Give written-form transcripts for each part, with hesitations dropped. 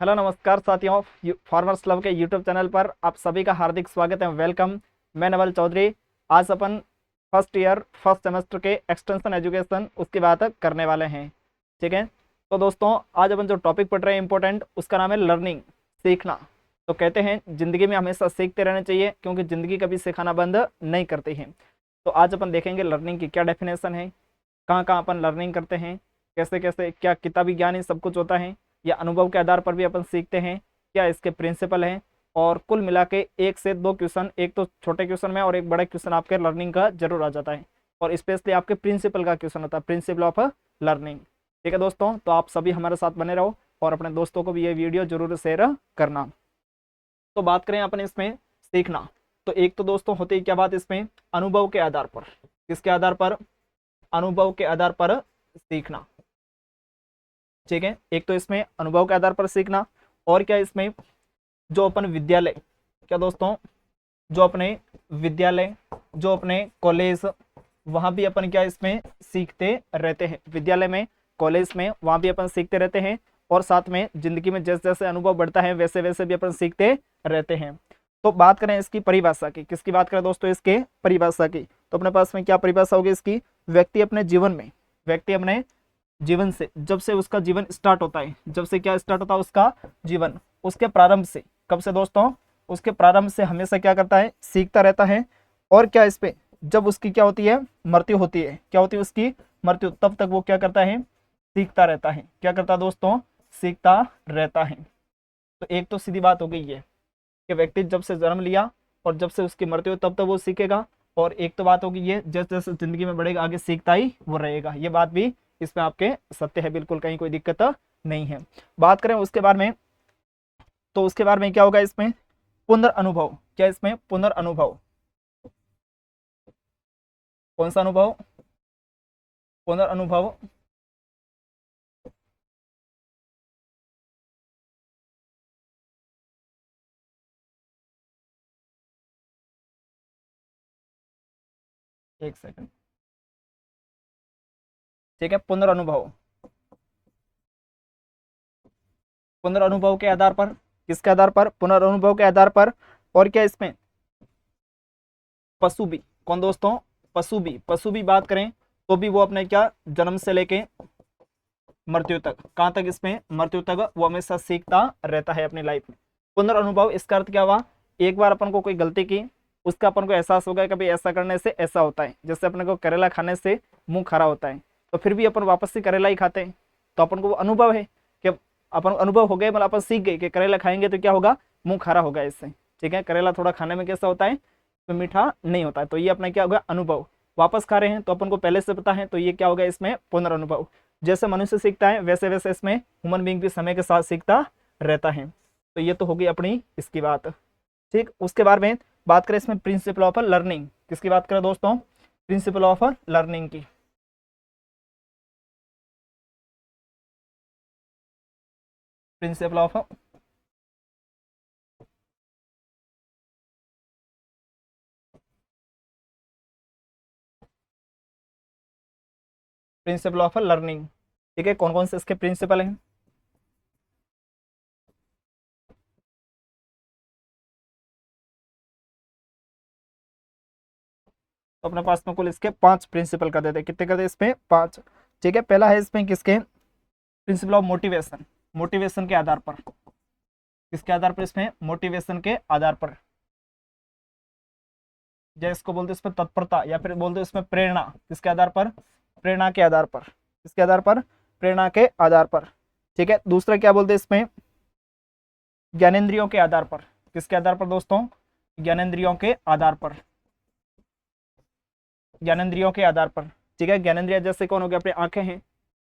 Hello नमस्कार साथियों, farmers club के यूट्यूब चैनल पर आप सभी का हार्दिक स्वागत है। वेलकम। मैं नवल चौधरी। आज अपन फर्स्ट ईयर फर्स्ट सेमेस्टर के एक्सटेंशन एजुकेशन उसकी बात करने वाले हैं। ठीक है, तो दोस्तों आज अपन जो टॉपिक पढ़ रहे हैं इंपॉर्टेंट, उसका नाम है लर्निंग, सीखना। तो कहते हैं ज़िंदगी में हमेशा सीखते रहना चाहिए, क्योंकि ज़िंदगी कभी सिखाना बंद नहीं करती है। तो आज अपन देखेंगे लर्निंग की क्या डेफिनेशन है, कहाँ कहाँ अपन लर्निंग करते हैं, कैसे कैसे क्या किताबी ज्ञान ही सब कुछ होता है या अनुभव के आधार पर भी अपन सीखते हैं, क्या इसके प्रिंसिपल हैं। और कुल मिला के 1 से 2 क्वेश्चन, एक तो छोटे क्वेश्चन में और एक बड़ा क्वेश्चन आपके लर्निंग का जरूर आ जाता है, और स्पेशली आपके प्रिंसिपल का क्वेश्चन होता है, प्रिंसिपल ऑफ लर्निंग। ठीक है दोस्तों, तो आप सभी हमारे साथ बने रहो और अपने दोस्तों को भी ये वीडियो जरूर शेयर करना। तो बात करें अपन इसमें सीखना, तो एक तो दोस्तों होती है क्या बात इसमें, अनुभव के आधार पर। किसके आधार पर? अनुभव के आधार पर सीखना। ठीक है, एक तो इसमें अनुभव के आधार पर सीखना, और क्या इसमें जो अपन विद्यालय, क्या दोस्तों, जो अपने विद्यालय, जो अपने कॉलेज, वहां भी अपन क्या इसमें सीखते रहते हैं। विद्यालय में, कॉलेज में, वहां भी अपन सीखते रहते हैं, और साथ में जिंदगी में जैसे जैसे अनुभव बढ़ता है वैसे वैसे भी अपन सीखते रहते हैं। तो बात करें इसकी परिभाषा की, किसकी बात करें दोस्तों, इसके परिभाषा की, तो अपने पास में क्या परिभाषा होगी इसकी, व्यक्ति अपने जीवन में, व्यक्ति अपने जीवन से, जब से उसका जीवन स्टार्ट होता है, जब से क्या स्टार्ट होता है उसका जीवन, उसके प्रारंभ से, कब से दोस्तों, उसके प्रारंभ से हमेशा क्या करता है, सीखता रहता है। और क्या इस पे जब उसकी क्या होती है, मृत्यु होती है, क्या होती है उसकी मृत्यु, तब तक वो क्या करता है, सीखता रहता है। क्या करता है दोस्तों, सीखता रहता है। तो एक तो सीधी बात हो गई है कि व्यक्ति जब से जन्म लिया और जब से उसकी मृत्यु तब तक वो सीखेगा, और एक तो बात होगी ये जैसे जैसे जिंदगी में बढ़ेगा आगे सीखता ही वो रहेगा। ये बात भी इसमें आपके सत्य है, बिल्कुल कहीं कोई दिक्कत नहीं है। बात करें उसके बारे में, तो उसके बारे में क्या होगा इसमें, पुनर्अनुभव। क्या इसमें पुनर्अनुभव, कौन सा अनुभव, पुनर्अनुभव। एक सेकंड। ठीक है, पुनर्अनुभव, पुनर्अनुभव के आधार पर, किसके आधार पर, पुनर्अनुभव के आधार पर। और क्या इसमें पशु भी, कौन दोस्तों, पशु भी, पशु भी बात करें तो भी वो अपने क्या जन्म से लेके मृत्यु तक, कहाँ तक इसमें, मृत्यु तक वो हमेशा सीखता रहता है अपनी लाइफ में। पुनर्अनुभव, इसका अर्थ क्या हुआ, एक बार अपन को कोई गलती की, उसका अपन को एहसास होगा कि भाई ऐसा करने से ऐसा होता है। जैसे अपने को करेला खाने से मुंह खरा होता है, तो फिर भी अपन वापस से करेला ही खाते हैं, तो अपन को वो अनुभव है कि अपन अनुभव हो गए, मतलब अपन सीख गए कि करेला खाएंगे तो क्या होगा, मुंह खरा होगा इससे। ठीक है, करेला थोड़ा खाने में कैसा होता है, तो मीठा नहीं होता है, तो ये अपना क्या होगा, अनुभव। वापस खा रहे हैं तो अपन को पहले से पता है, तो ये क्या होगा इसमें, पुनर्अनुभव। जैसे मनुष्य सीखता है वैसे वैसे इसमें ह्यूमन बीइंग भी समय के साथ सीखता रहता है। तो ये तो होगी अपनी इसकी बात। ठीक, उसके बाद में बात करें इसमें प्रिंसिपल ऑफ लर्निंग, किसकी बात करें दोस्तों, प्रिंसिपल ऑफ लर्निंग की। Principle of, principle of learning. ठीक है, कौन कौन से इसके प्रिंसिपल हैं, तो अपने पास में कुल इसके 5 प्रिंसिपल कर देते, कितने कर दे इसमें, 5। ठीक है, पहला है इसमें किसके, प्रिंसिपल ऑफ मोटिवेशन, मोटिवेशन के आधार पर, किसके आधार पर, इसमें मोटिवेशन के आधार पर। जैसे इसको बोलते इसमें तत्परता, या फिर बोलते इसमें प्रेरणा, किसके आधार पर, प्रेरणा के आधार पर, किसके आधार पर, प्रेरणा के आधार पर। ठीक है, दूसरा क्या बोलते इसमें, ज्ञानेंद्रियों के आधार पर, किसके आधार पर दोस्तों, ज्ञानेंद्रियों के आधार पर, ज्ञानेंद्रियों के आधार पर। ठीक है, ज्ञानेंद्रिय जैसे कौन हो गया, अपनी आंखें हैं,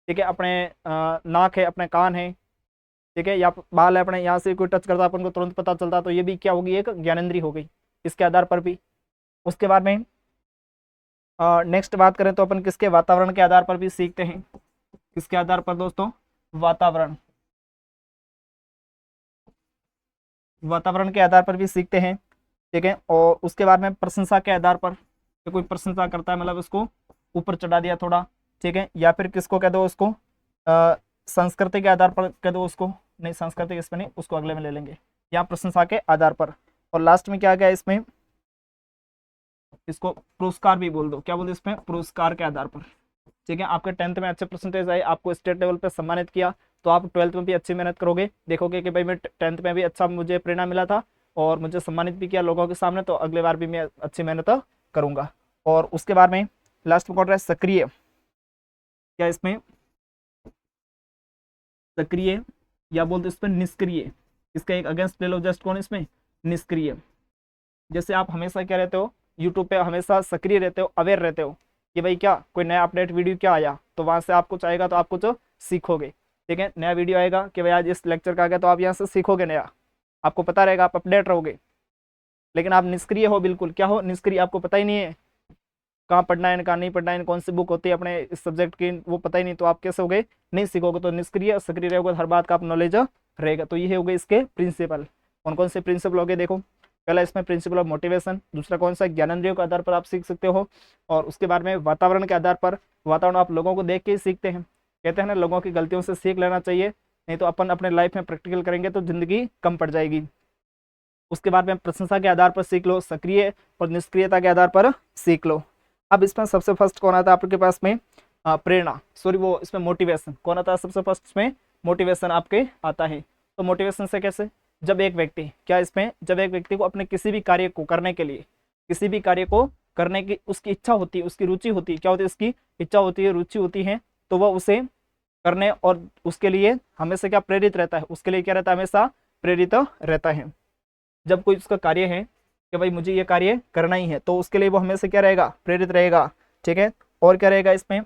ठीक है, अपने नाक है, अपने कान है, ठीक है, या बाल है, अपने यहाँ से कोई टच करता है अपन को तुरंत पता चलता, तो ये भी क्या होगी, एक ज्ञानेंद्रिय हो गई, इसके आधार पर भी। उसके बाद में नेक्स्ट बात करें तो अपन किसके, वातावरण के आधार पर भी सीखते हैं, किसके आधार पर दोस्तों, वातावरण, वातावरण के आधार पर भी सीखते हैं। ठीक है, और उसके बाद में प्रशंसा के आधार पर, तो कोई प्रशंसा करता है मतलब उसको ऊपर चढ़ा दिया थोड़ा। ठीक है, या फिर किसको कह दो उसको, संस्कृति के आधार पर कह दो उसको, नहीं सांस्कृतिक इसमें नहीं, उसको अगले में ले लेंगे, यहाँ प्रशंसा के आधार पर। और लास्ट में क्या गया इसमें, इसको पुरस्कार भी बोल दो, क्या बोल दो इसमें, पुरस्कार के आधार पर। ठीक है, आपके 10th में अच्छे परसेंटेज आए, आपको स्टेट लेवल पे सम्मानित किया, तो आप 12th में भी अच्छी मेहनत करोगे, देखोगे कि भाई मैं 10th में भी अच्छा मुझे प्रेरणा मिला था और मुझे सम्मानित भी किया लोगों के सामने, तो अगले बार भी मैं अच्छी मेहनत करूंगा। और उसके बाद में लास्ट में कौन रहा है, सक्रिय। क्या इसमें सक्रिय या बोलते इसमें निष्क्रिय, इसका एक अगेंस्ट ले लो जस्ट, कौन इसमें, निष्क्रिय। जैसे आप हमेशा क्या रहते हो, यूट्यूब पे हमेशा सक्रिय रहते हो, अवेयर रहते हो कि भाई क्या कोई नया अपडेट वीडियो क्या आया, तो वहां से आप कुछ आएगा तो आप कुछ सीखोगे। ठीक है, नया वीडियो आएगा कि भाई आज इस लेक्चर का आ गया, तो आप यहाँ से सीखोगे नया, आपको पता रहेगा, आप अपडेट रहोगे। लेकिन आप निष्क्रिय हो, बिल्कुल क्या हो, निष्क्रिय, आपको पता ही नहीं है कहाँ पढ़ना है कहाँ नहीं पढ़ना है, कौन सी बुक होती है अपने इस सब्जेक्ट की, वो पता ही नहीं, तो आप कैसे होगे, नहीं सीखोगे। तो निष्क्रिय सक्रिय रहोगे, हर बात का आप नॉलेज रहेगा। तो ये हो गए इसके प्रिंसिपल। कौन कौन से प्रिंसिपल हो गए देखो, पहला इसमें प्रिंसिपल ऑफ मोटिवेशन, दूसरा कौन सा, ज्ञानेंद्रियों के आधार पर आप सीख सकते हो, और उसके बाद में वातावरण के आधार पर, वातावरण आप लोगों को देख के ही सीखते हैं, कहते हैं ना लोगों की गलतियों से सीख लेना चाहिए, नहीं तो अपन अपने लाइफ में प्रैक्टिकल करेंगे तो जिंदगी कम पड़ जाएगी। उसके बाद में प्रशंसा के आधार पर सीख लो, सक्रिय और निष्क्रियता के आधार पर सीख लो। अब इसमें सबसे फर्स्ट कौन आता है आपके पास में, प्रेरणा, सॉरी वो इसमें मोटिवेशन, कौन आता है सबसे फर्स्ट इसमें, मोटिवेशन आपके आता है। तो मोटिवेशन से कैसे, जब एक व्यक्ति, क्या इसमें, जब एक व्यक्ति को अपने किसी भी कार्य को करने के लिए, किसी भी कार्य को करने की उसकी इच्छा होती है, उसकी रुचि होती है, क्या होती है, उसकी इच्छा होती है, रुचि होती है, तो वह उसे करने और उसके लिए हमेशा क्या प्रेरित रहता है, उसके लिए क्या रहता है, हमेशा प्रेरित रहता है। जब कोई उसका कार्य है कि भाई मुझे ये कार्य करना ही है, तो उसके लिए वो हमेशा क्या रहेगा, प्रेरित रहेगा। ठीक है, और क्या रहेगा इसमें,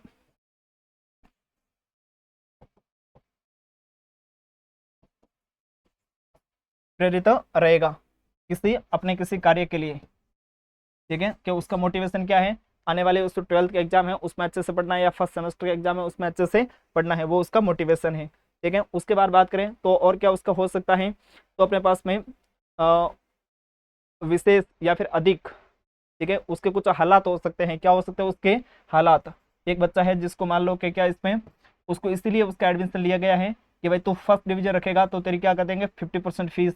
प्रेरित रहेगा किसी अपने किसी कार्य के लिए। ठीक है, कि उसका मोटिवेशन क्या है, आने वाले उसको 12th के एग्जाम है उसमें अच्छे से पढ़ना है, या फर्स्ट सेमेस्टर के एग्जाम है उसमें अच्छे से पढ़ना है, वो उसका मोटिवेशन है। ठीक है, उसके बाद बात करें तो और क्या उसका हो सकता है, तो अपने पास में विशेष या फिर अधिक। ठीक है, उसके कुछ हालात हो सकते हैं, क्या हो सकते हैं उसके हालात। एक बच्चा है जिसको मान लो कि क्या इसमें उसको इसीलिए उसका एडमिशन लिया गया है कि भाई तू फर्स्ट डिवीजन रखेगा तो तेरी क्या कर देंगे, 50% फीस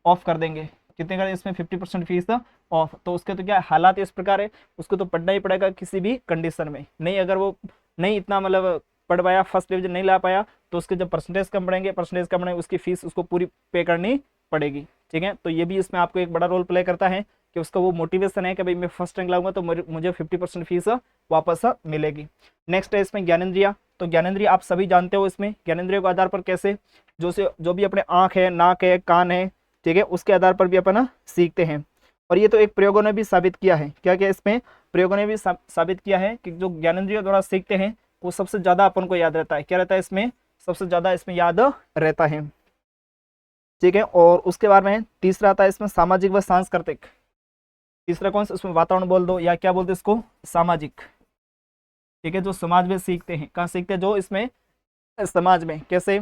ऑफ कर देंगे। कितने का, इसमें 50% फीस ऑफ। तो उसके तो क्या हालात इस प्रकार है, उसको तो पढ़ना ही पड़ेगा किसी भी कंडीशन में, नहीं अगर वो नहीं इतना मतलब पढ़ पाया, फर्स्ट डिवीजन नहीं ला पाया, तो उसके जब परसेंटेज कम बढ़ेंगे, परसेंटेज कम बढ़ेंगे, उसकी फीस उसको पूरी पे करनी पड़ेगी। ठीक है, तो ये भी इसमें आपको एक बड़ा रोल प्ले करता है कि उसका वो मोटिवेशन है कि भाई मैं फर्स्ट रैंक लाऊंगा तो मुझे 50% फीस वापस मिलेगी। नेक्स्ट है इसमें ज्ञानेंद्रिया। तो ज्ञानेंद्रिय आप सभी जानते हो, इसमें ज्ञानेंद्रियों के आधार पर कैसे, जो भी अपने आँख है, नाक है, कान है, ठीक है, उसके आधार पर भी अपन सीखते हैं। और ये तो एक प्रयोगों ने भी साबित किया है, क्या क्या इसमें प्रयोगों ने भी साबित किया है कि जो ज्ञानेंद्रियों द्वारा सीखते हैं वो सबसे ज़्यादा अपन को याद रहता है। क्या रहता है इसमें, सबसे ज़्यादा इसमें याद रहता है। ठीक है, और उसके बाद में तीसरा आता है इसमें सामाजिक व सांस्कृतिक। तीसरा कौन सा, इसमें वातावरण बोल दो या क्या बोलते हैं इसको, सामाजिक। ठीक है, जो समाज में सीखते हैं, कहाँ सीखते हैं, जो इसमें समाज में, कैसे,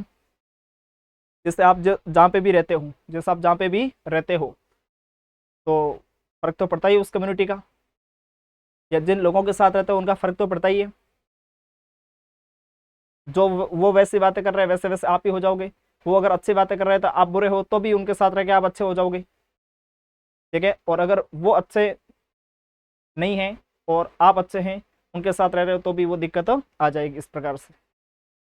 जैसे आप जहाँ पे भी रहते हो, जैसे आप जहाँ पे भी रहते हो तो फर्क तो पड़ता ही है उस कम्युनिटी का, या जिन लोगों के साथ रहते हो उनका फर्क तो पड़ता ही है। जो वो वैसी बातें कर रहे हैं वैसे वैसे आप ही हो जाओगे, वो अगर अच्छी बातें कर रहे हैं तो आप बुरे हो तो भी उनके साथ रह के आप अच्छे हो जाओगे। ठीक है, और अगर वो अच्छे नहीं हैं और आप अच्छे हैं, उनके साथ रह रहे हो तो भी वो दिक्कत आ जाएगी इस प्रकार से।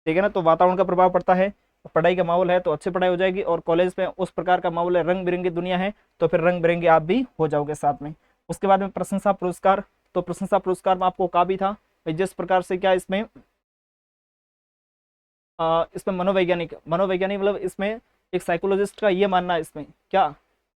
ठीक है ना, तो वातावरण का प्रभाव पड़ता है, पढ़ाई का माहौल है तो अच्छी पढ़ाई हो जाएगी, और कॉलेज में उस प्रकार का माहौल है, रंग बिरंगी दुनिया है, तो फिर रंग बिरंगे आप भी हो जाओगे साथ में। उसके बाद में प्रशंसा पुरस्कार। तो प्रशंसा पुरस्कार में आपको कहा भी था जिस प्रकार से क्या इसमें इसमें मनोवैज्ञानिक मतलब इसमें एक साइकोलॉजिस्ट का ये मानना है इसमें, क्या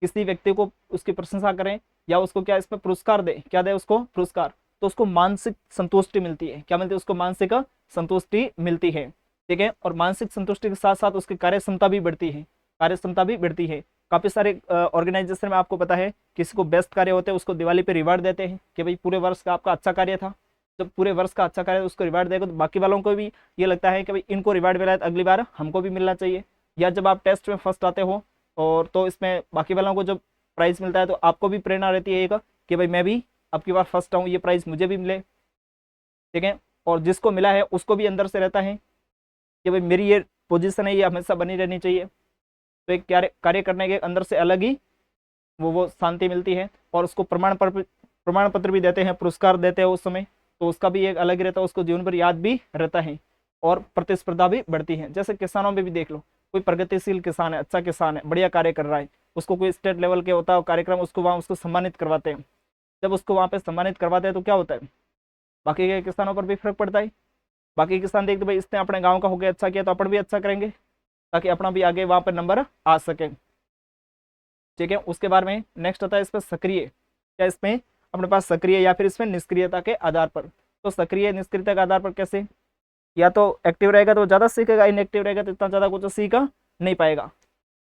किसी व्यक्ति को उसकी प्रशंसा करें या उसको क्या इसमें पुरस्कार दे, क्या दे उसको पुरस्कार, तो उसको मानसिक संतुष्टि मिलती है। क्या मिलती है उसको, मानसिक संतुष्टि मिलती है। ठीक है, और मानसिक संतुष्टि के साथ साथ उसकी कार्य क्षमता भी बढ़ती है, काफी सारे ऑर्गेनाइजेशन में आपको पता है किसी को बेस्ट कार्य होते हैं उसको दिवाली पे रिवार्ड देते हैं कि भाई पूरे वर्ष का आपका अच्छा कार्य था, जब पूरे वर्ष का अच्छा कार्य उसको रिवार्ड देगा तो बाकी वालों को भी ये लगता है कि भाई इनको रिवार्ड मिला है तो अगली बार हमको भी मिलना चाहिए। या जब आप टेस्ट में फर्स्ट आते हो और तो इसमें बाकी वालों को जब प्राइज़ मिलता है तो आपको भी प्रेरणा रहती है एक कि भाई मैं भी अब की बार फर्स्ट आऊँ, ये प्राइज़ मुझे भी मिले। ठीक है, और जिसको मिला है उसको भी अंदर से रहता है कि भाई मेरी ये पोजीशन है ये हमेशा बनी रहनी चाहिए। तो एक कार्य करने के अंदर से अलग ही वो शांति मिलती है। और उसको प्रमाण पत्र भी देते हैं, पुरस्कार देते हैं उस समय, तो उसका भी एक अलग रहता है, उसको जीवन भर याद भी रहता है और प्रतिस्पर्धा भी बढ़ती है। जैसे किसानों में भी देख लो, कोई प्रगतिशील किसान है, अच्छा किसान है, बढ़िया कार्य कर रहा है, उसको कोई स्टेट लेवल के होता है कार्यक्रम, उसको वहाँ उसको सम्मानित करवाते हैं। जब उसको वहाँ पे सम्मानित करवाते हैं तो क्या होता है, बाकी के किसानों पर भी फर्क पड़ता है। बाकी किसान देखते भाई इसने अपने गाँव का हो गया अच्छा किया, तो अपन भी अच्छा करेंगे, ताकि अपना भी आगे वहाँ पर नंबर आ सके। ठीक है, उसके बाद में नेक्स्ट आता है इस पर सक्रिय। क्या इसमें अपने पास सक्रिय या फिर इसमें निष्क्रियता के आधार पर। तो सक्रिय निष्क्रियता के आधार पर कैसे, या तो एक्टिव रहेगा तो ज़्यादा सीखेगा, इनएक्टिव रहेगा तो इतना ज़्यादा कुछ सीखा नहीं पाएगा।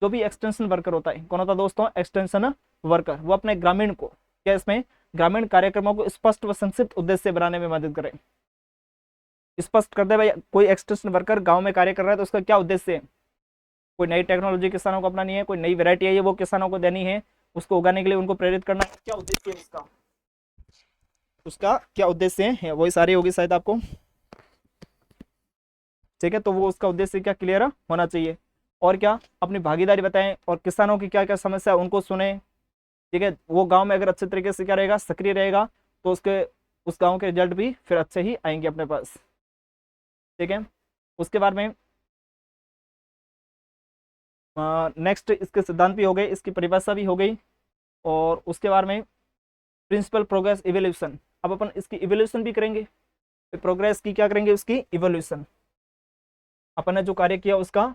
जो भी एक्सटेंशन वर्कर होता है, कौन होता है दोस्तों, एक्सटेंशन वर्कर, वो अपने ग्रामीण को, क्या इसमें ग्रामीण कार्यक्रमों को स्पष्ट व संक्षिप्त उद्देश्य बनाने में मदद करें। स्पष्ट कर दे भाई, कोई एक्सटेंशन वर्कर गाँव में कार्य कर रहा है तो उसका क्या उद्देश्य है, कोई नई टेक्नोलॉजी किसानों को अपनानी है, कोई नई वैरायटी है ये वो किसानों को देनी है, उसको उगाने के लिए उनको प्रेरित करना है, क्या उद्देश्य है उसका, उसका क्या उद्देश्य है, वही सारी होगी शायद आपको। ठीक है, तो वो उसका उद्देश्य क्या क्लियर होना चाहिए। और क्या, अपनी भागीदारी बताएं और किसानों की क्या क्या समस्या उनको सुने। ठीक है, वो गांव में अगर अच्छे तरीके से क्या रहेगा, सक्रिय रहेगा, तो उसके उस गांव के रिजल्ट भी फिर अच्छे ही आएंगे अपने पास। ठीक है, उसके बाद में नेक्स्ट इसके सिद्धांत भी हो गए, इसकी परिभाषा भी हो गई, और उसके बारे में प्रिंसिपल प्रोग्रेस इवोल्यूशन। अब अपन इसकी इवोल्यूशन भी करेंगे, प्रोग्रेस की क्या करेंगे, उसकी इवोल्यूशन। अपन ने जो कार्य किया उसका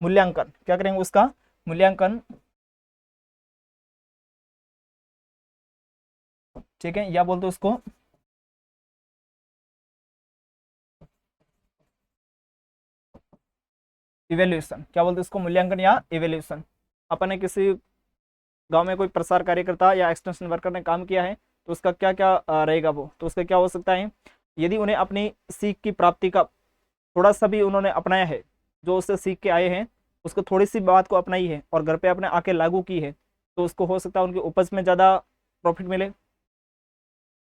मूल्यांकन, क्या करेंगे, उसका मूल्यांकन। ठीक है, या बोलते उसको इवेल्यूशन, क्या बोलते उसको, मूल्यांकन या इवेल्यूशन। अपन ने किसी गांव में कोई प्रसार कार्यकर्ता या एक्सटेंशन वर्कर ने काम किया है, तो उसका क्या क्या रहेगा वो, तो उसका क्या हो सकता है, यदि उन्हें अपनी सीख की प्राप्ति का थोड़ा सा भी उन्होंने अपनाया है, जो उससे सीख के आए हैं, उसको थोड़ी सी बात को अपनाई है और घर पे अपने आके लागू की है, तो उसको हो सकता है उनकी उपज में ज़्यादा प्रॉफिट मिले,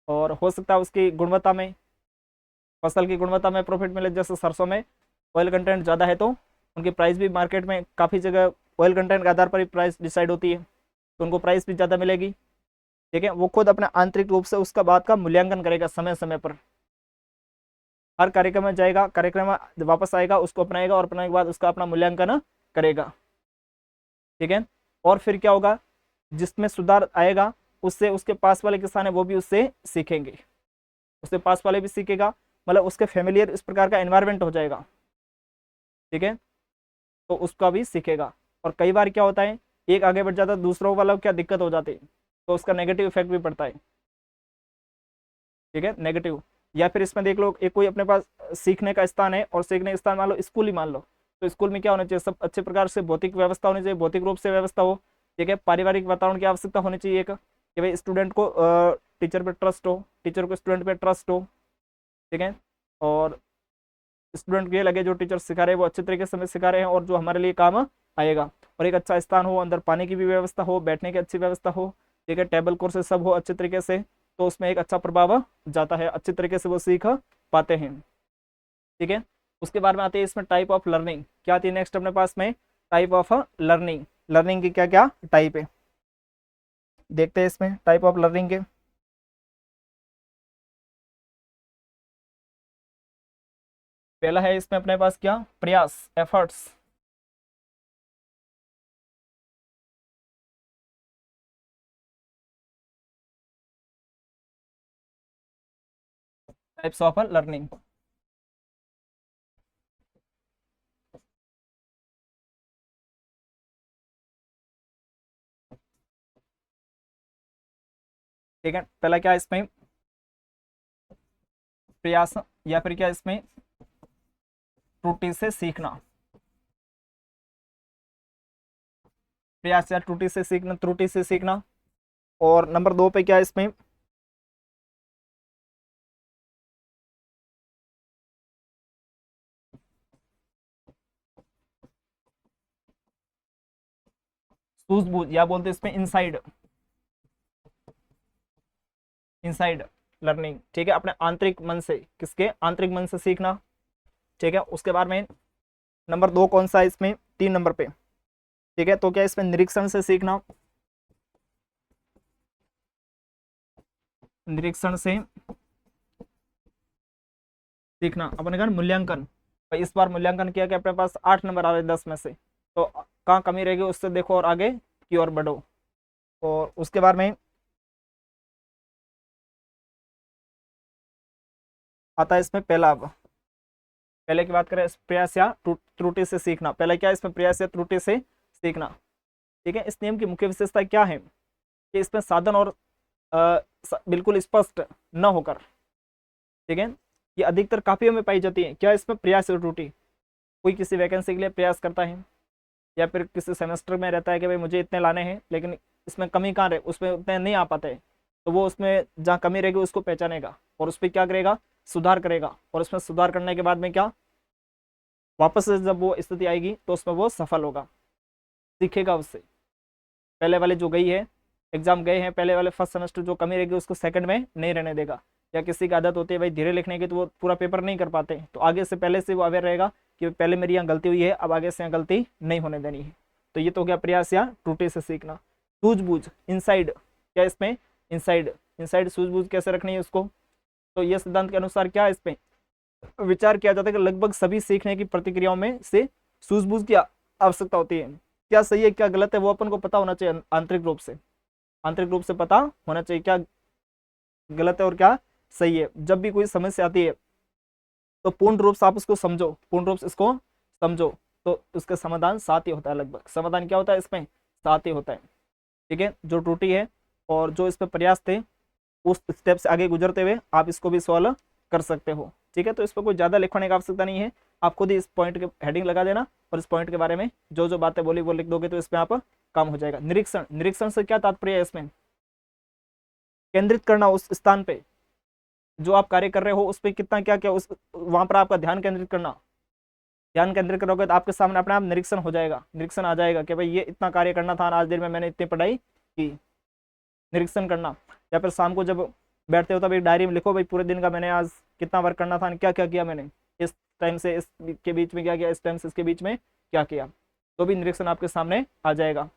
और हो सकता है उसकी गुणवत्ता में, फसल की गुणवत्ता में प्रॉफिट मिले। जैसे सरसों में ऑयल कंटेंट ज़्यादा है तो उनकी प्राइस भी मार्केट में काफ़ी जगह ऑयल कंटेंट के आधार पर ही प्राइस डिसाइड होती है, तो उनको प्राइस भी ज़्यादा मिलेगी। ठीक है, वो खुद अपने आंतरिक रूप से उसका बात का मूल्यांकन करेगा समय समय पर, हर कार्यक्रम में जाएगा, कार्यक्रम में वापस आएगा, उसको अपनाएगा और अपनाने के बाद उसका अपना मूल्यांकन करेगा। ठीक है, और फिर क्या होगा, जिसमें सुधार आएगा उससे उसके पास वाले किसान है वो भी उससे सीखेंगे, उससे पास वाले भी सीखेगा, मतलब उसके फैमिलियर इस प्रकार का एनवायरनमेंट हो जाएगा। ठीक है, तो उसका भी सीखेगा। और कई बार क्या होता है, एक आगे बढ़ जाता है, दूसरों वाला क्या दिक्कत हो जाती है, तो उसका नेगेटिव इफेक्ट भी पड़ता है। ठीक है, नेगेटिव। या फिर इसमें देख लो, एक कोई अपने पास सीखने का स्थान है, और सीखने का स्थान मान लो स्कूल ही मान लो, तो स्कूल में क्या होना चाहिए, सब अच्छे प्रकार से भौतिक व्यवस्था होनी चाहिए, भौतिक रूप से व्यवस्था हो। ठीक है, पारिवारिक वातावरण की आवश्यकता होनी चाहिए एक, कि भाई स्टूडेंट को टीचर पे ट्रस्ट हो, टीचर को स्टूडेंट पे ट्रस्ट हो। ठीक है, और स्टूडेंट को ये लगे जो टीचर सिखा रहे हैं वो अच्छे तरीके से हमें सिखा रहे हैं और जो हमारे लिए काम आएगा। और एक अच्छा स्थान हो, अंदर पानी की भी व्यवस्था हो, बैठने की अच्छी व्यवस्था हो। ठीक है, टेबल कुर्सी सब हो अच्छे तरीके से, तो उसमें एक अच्छा प्रभाव जाता है, अच्छे तरीके से वो सीख पाते हैं। ठीक है, उसके बाद में आते हैं इसमें टाइप ऑफ लर्निंग। क्या आती है नेक्स्ट अपने पास में, टाइप ऑफ लर्निंग। लर्निंग की क्या क्या टाइप है, देखते हैं इसमें टाइप ऑफ लर्निंग के। पहला है इसमें अपने पास क्या, प्रयास, एफर्ट्स। Types of learning. ठीक है, पहला क्या है इसमें, प्रयास, या फिर क्या इसमें त्रुटि से सीखना। प्रयास या त्रुटि से सीखना, त्रुटि से सीखना। और नंबर 2 पे क्या है इसमें, सूझबूझ, या बोलते हैं इसमें इनसाइड, इनसाइड लर्निंग। ठीक है, अपने आंतरिक मन से, किसके आंतरिक मन से सीखना। ठीक है, उसके बाद में नंबर 2 कौन सा है इसमें, 3 नंबर पे, ठीक है, तो क्या इसमें निरीक्षण से सीखना, निरीक्षण से सीखना। अपने कहा मूल्यांकन, भाई इस बार मूल्यांकन किया कि अपने पास 8 नंबर आ रहे 10 में से, तो कहाँ कमी रहेगी उससे देखो और आगे की ओर बढ़ो। और उसके बाद में आता है इसमें पहला, अब पहले की बात करें, प्रयास या त्रुटि से सीखना। पहले क्या है इसमें, प्रयास या त्रुटि से सीखना। ठीक है, इस नियम की मुख्य विशेषता क्या है कि इसमें साधन और बिल्कुल स्पष्ट न होकर, ठीक है, ये अधिकतर काफियों में पाई जाती है। क्या इसमें प्रयास और त्रुटि, कोई किसी वैकेंसी के लिए प्रयास करता है या फिर किसी सेमेस्टर में रहता है कि भाई मुझे इतने लाने हैं, लेकिन इसमें कमी कहाँ रहे, उसमें उतने नहीं आ पाते, तो वो उसमें जहाँ कमी रहेगी उसको पहचानेगा और उस पर क्या करेगा, सुधार करेगा। और उसमें सुधार करने के बाद में क्या, वापस से जब वो स्थिति आएगी तो उसमें वो सफल होगा, सीखेगा उससे। पहले वाले जो गई है, एग्जाम गए हैं पहले वाले फर्स्ट सेमेस्टर, जो कमी रहेगी उसको सेकंड में नहीं रहने देगा। या किसी की आदत होती है भाई धीरे लिखने की, तो वो पूरा पेपर नहीं कर पाते, तो आगे से पहले से वो अवेयर रहेगा कि पहले मेरी यहाँ गलती हुई है, अब आगे से यहाँ गलती नहीं होने देनी है। तो ये तो हो गया प्रयास या त्रुटि से सीखना। सूझबूझ, इनसाइड, क्या इसमें इनसाइड, इनसाइड सूझबूझ कैसे रखनी है उसको, तो ये सिद्धांत के अनुसार क्या है, इसमें विचार किया जाता है कि लगभग सभी सीखने की प्रतिक्रियाओं में से सूझबूझ की आवश्यकता होती है। क्या सही है क्या गलत है वो अपन को पता होना चाहिए, आंतरिक रूप से, आंतरिक रूप से पता होना चाहिए क्या गलत है और क्या सही है। जब भी कोई समस्या आती है तो पूर्ण रूप से आप उसको समझो, पूर्ण रूप से इसको समझो, तो उसका समाधान साथ ही होता है। लगभग समाधान क्या होता है इसमें, साथ ही होता है। ठीक है, जो त्रुटि है और जो इस पर प्रयास थे, उस स्टेप से आगे गुजरते हुए आप इसको भी सॉल्व कर सकते हो। ठीक है, तो इस पर कोई ज़्यादा लिखवाने की आवश्यकता नहीं है, आप खुद ही इस पॉइंट के हेडिंग लगा देना और इस पॉइंट के बारे में जो जो बातें बोली वो लिख दोगे, तो इसमें आप काम हो जाएगा। निरीक्षण, निरीक्षण से क्या तात्पर्य है इसमें, केंद्रित करना उस स्थान पे जो आप कार्य कर रहे हो, उस पर कितना क्या क्या उस वहां पर आपका ध्यान केंद्रित करना। ध्यान केंद्रित करोगे तो आपके सामने अपने आप निरीक्षण हो जाएगा, निरीक्षण आ जाएगा कि भाई ये इतना कार्य करना था, आज दिन में मैंने इतनी पढ़ाई की। निरीक्षण करना, या फिर शाम को जब बैठते हो तब एक डायरी में लिखो भाई पूरे दिन का मैंने आज कितना वर्क करना था, क्या क्या किया मैंने, इस टाइम से इस के बीच में क्या किया, इस टाइम से इसके बीच में क्या किया, तो भी निरीक्षण आपके सामने आ जाएगा।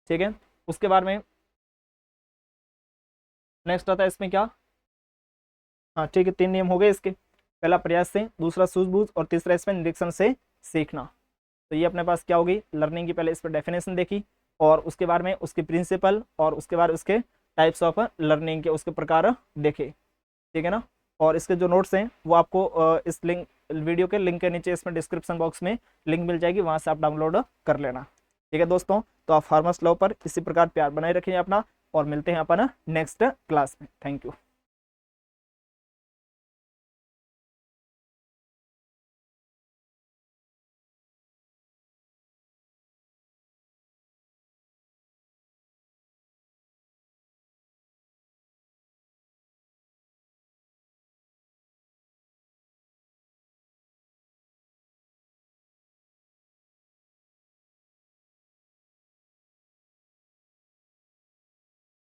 ठीक है, उसके बाद में नेक्स्ट आता है इसमें क्या, हाँ ठीक है, 3 नियम हो गए इसके। पहला प्रयास से, दूसरा सूझबूझ और तीसरा इसमें निरीक्षण से सीखना। तो ये अपने पास क्या होगी, लर्निंग की पहले इस पर डेफिनेशन देखी और उसके बाद में उसकी प्रिंसिपल और उसके बाद उसके टाइप्स ऑफ लर्निंग के उसके प्रकार देखे। ठीक है ना, और इसके जो नोट्स हैं वो आपको इस लिंक, वीडियो के लिंक के नीचे इसमें डिस्क्रिप्शन बॉक्स में लिंक मिल जाएगी, वहाँ से आप डाउनलोड कर लेना। ठीक है दोस्तों, तो आप फार्मर्स लॉ पर इसी प्रकार प्यार बनाए रखें अपना, और मिलते हैं अपन नेक्स्ट क्लास में। Thank you.